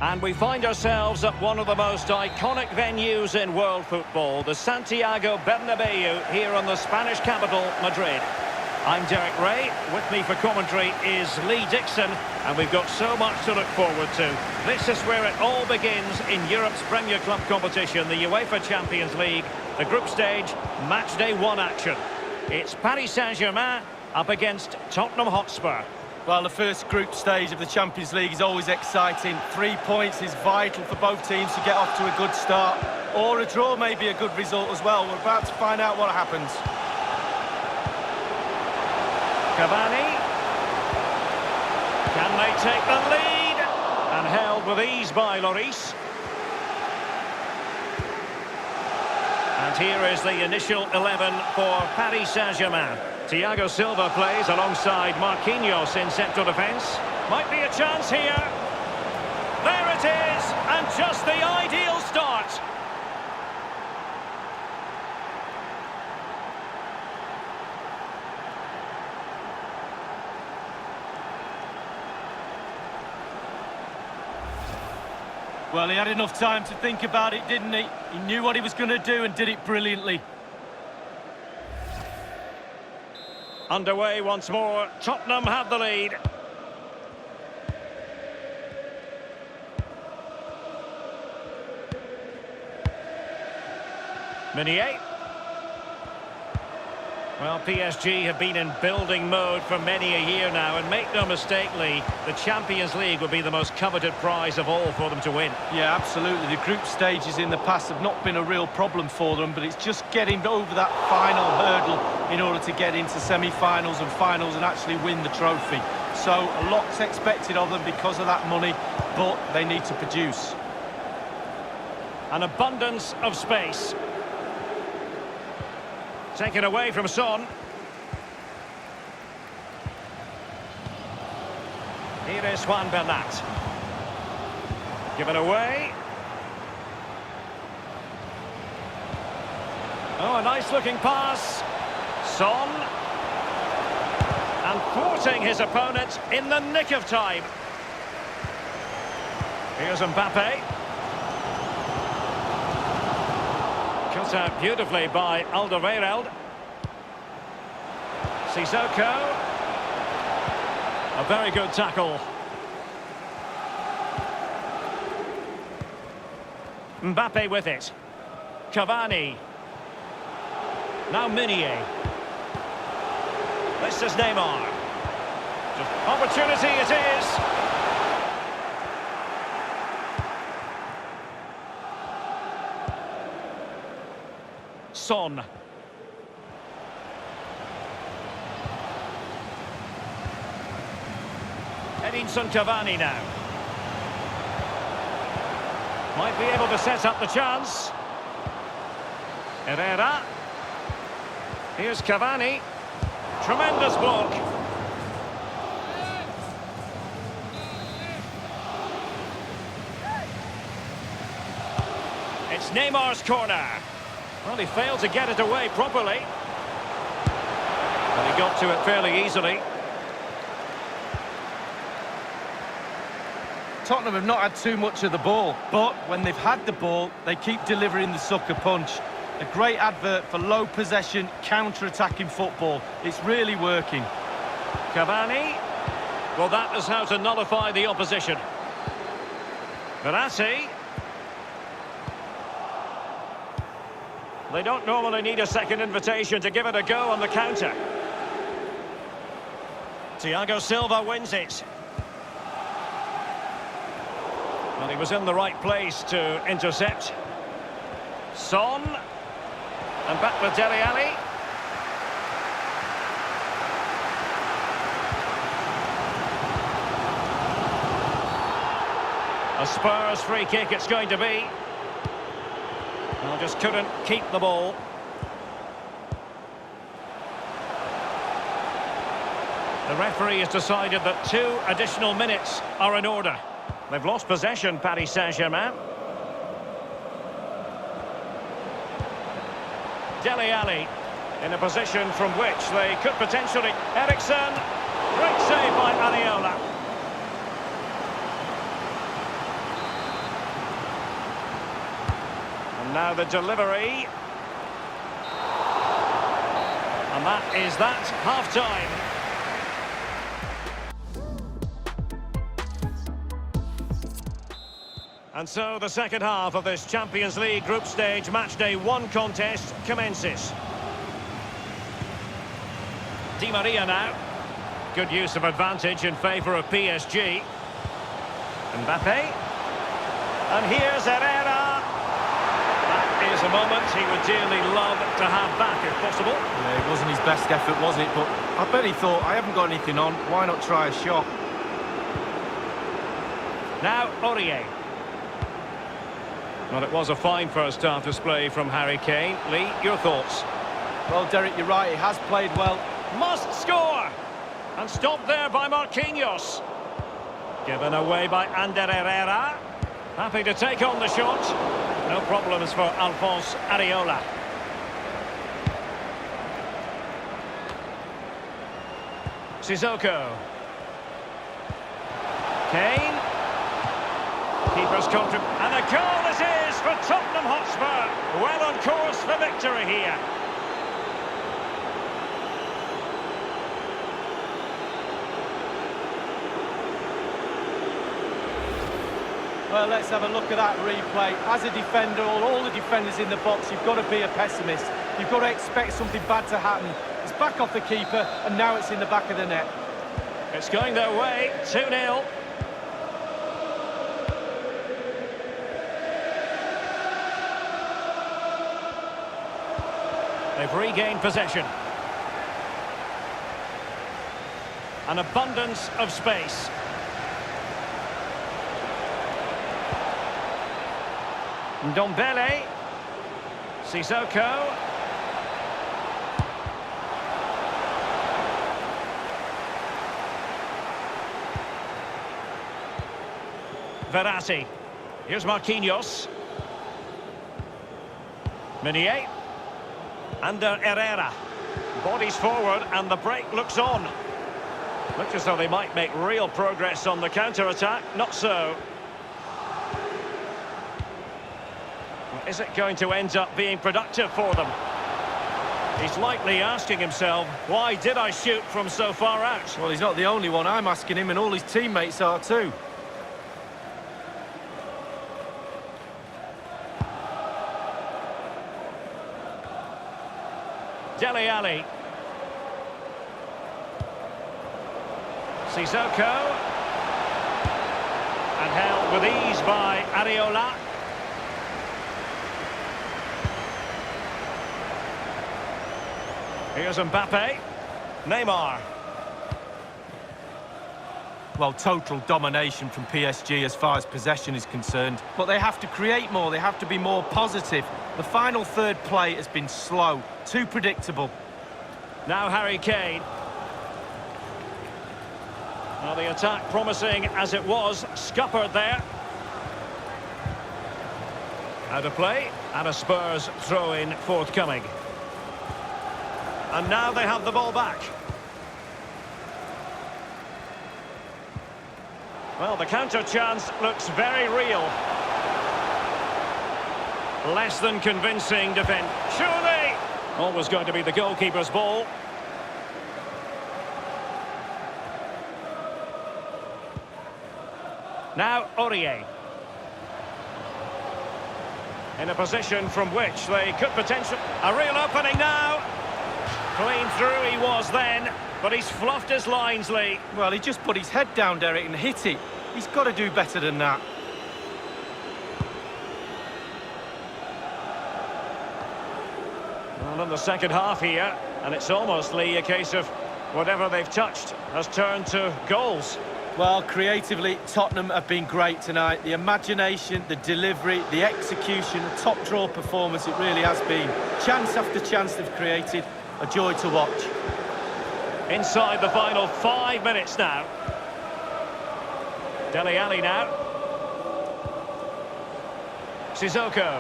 And we find ourselves at one of the most iconic venues in world football, the Santiago Bernabeu, here in the Spanish capital, Madrid. I'm Derek Ray. With me for commentary is Lee Dixon, and we've got so much to look forward to. This is where it all begins in Europe's Premier Club competition, the UEFA Champions League, the group stage, match day 1 action. It's Paris Saint-Germain up against Tottenham Hotspur. Well, the first group stage of the Champions League is always exciting. 3 points is vital for both teams to get off to a good start. Or a draw may be a good result as well. We're about to find out what happens. Cavani. Can they take the lead? And held with ease by Lloris. And here is the initial 11 for Paris Saint-Germain. Thiago Silva plays alongside Marquinhos in central defence. Might be a chance here. There it is, and just the ideal start. Well, he had enough time to think about it, didn't he? He knew what he was going to do and did it brilliantly. Underway once more. Tottenham have the lead. Meunier. Well, PSG have been in building mode for many a year now, and make no mistake, Lee, the Champions League will be the most coveted prize of all for them to win. Yeah, absolutely. The group stages in the past have not been a real problem for them, but it's just getting over that final hurdle in order to get into semi-finals and finals and actually win the trophy. So a lot's expected of them because of that money, but they need to produce. An abundance of space. Taken away from Son. Here is Juan Bernat. Given away. Oh, a nice looking pass. Son. And thwarting his opponent in the nick of time. Here's Mbappe. Cut out beautifully by Alderweireld. Sissoko. A very good tackle. Mbappe with it. Cavani. Now Meunier. This is Neymar. Opportunity it is. Son. Edinson Cavani now. Might be able to set up the chance. Herrera. Here's Cavani. Tremendous block. It's Neymar's corner. Well, he failed to get it away properly. But he got to it fairly easily. Tottenham have not had too much of the ball, but when they've had the ball, they keep delivering the sucker punch. A great advert for low possession, counter-attacking football. It's really working. Cavani. Well, that is how to nullify the opposition. Verratti. They don't normally need a second invitation to give it a go on the counter. Thiago Silva wins it. Well, he was in the right place to intercept. Son. And back with Dele Alli. A Spurs free kick it's going to be. Well, just couldn't keep the ball. The referee has decided that 2 additional minutes are in order. They've lost possession, Paris Saint-Germain. Dele Alli in a position from which they could potentially... Eriksen, great save by Areola. Now the delivery. And that is that, half-time. And so the second half of this Champions League group stage matchday 1 contest commences. Di Maria now. Good use of advantage in favour of PSG. Mbappe. And here's Herrera. That is a moment he would dearly love to have back if possible. Yeah, it wasn't his best effort, was it? But I bet he thought, I haven't got anything on, why not try a shot? Now Aurier. Well, it was a fine first half display from Harry Kane. Lee, your thoughts? Well, Derek, you're right, he has played well. Must score! And stopped there by Marquinhos. Given away by Ander Herrera. Happy to take on the shot. No problems for Alphonse Areola. Sissoko. Kane. Keeper's contribute. And a goal it is for Tottenham Hotspur. Well on course for victory here. Well, let's have a look at that replay. As a defender, all the defenders in the box, you've got to be a pessimist. You've got to expect something bad to happen. It's back off the keeper, and now it's in the back of the net. It's going their way, 2-0. They've regained possession. An abundance of space. Ndombele. Sissoko. Verratti. Here's Marquinhos. Meunier. Ander Herrera. Bodies forward and the break looks on. Looks as though they might make real progress on the counter-attack. Not so. Is it going to end up being productive for them? He's likely asking himself, why did I shoot from so far out? Well, he's not the only one. I'm asking him, and all his teammates are too. Dele Alli. Sissoko. And held with ease by Areola. Here's Mbappe. Neymar. Well, total domination from PSG as far as possession is concerned. But they have to create more, they have to be more positive. The final third play has been slow, too predictable. Now Harry Kane. Well, the attack promising as it was, scuppered there. Out of play, and a Spurs throw-in forthcoming. And now they have the ball back. Well, the counter chance looks very real. Less than convincing defence. Surely! Always going to be the goalkeeper's ball. Now Aurier. In a position from which they could potentially... A real opening now. Clean through he was then, but he's fluffed his lines, Lee. Well, he just put his head down, Derek, and hit it. He's got to do better than that. Well, in the second half here, and it's almost, Lee, a case of whatever they've touched has turned to goals. Well, creatively, Tottenham have been great tonight. The imagination, the delivery, the execution, a top-draw performance it really has been. Chance after chance they've created. A joy to watch. Inside the final 5 minutes now. Dele Alli now. Sissoko.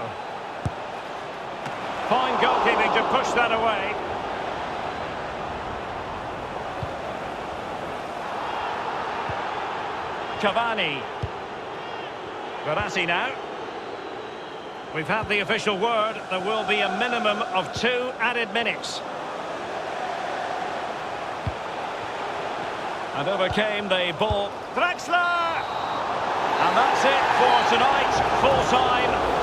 Fine goalkeeping to push that away. Cavani. Verratti now. We've had the official word. There will be a minimum of 2 added minutes. And over came the ball. Draxler! And that's it for tonight. Full time.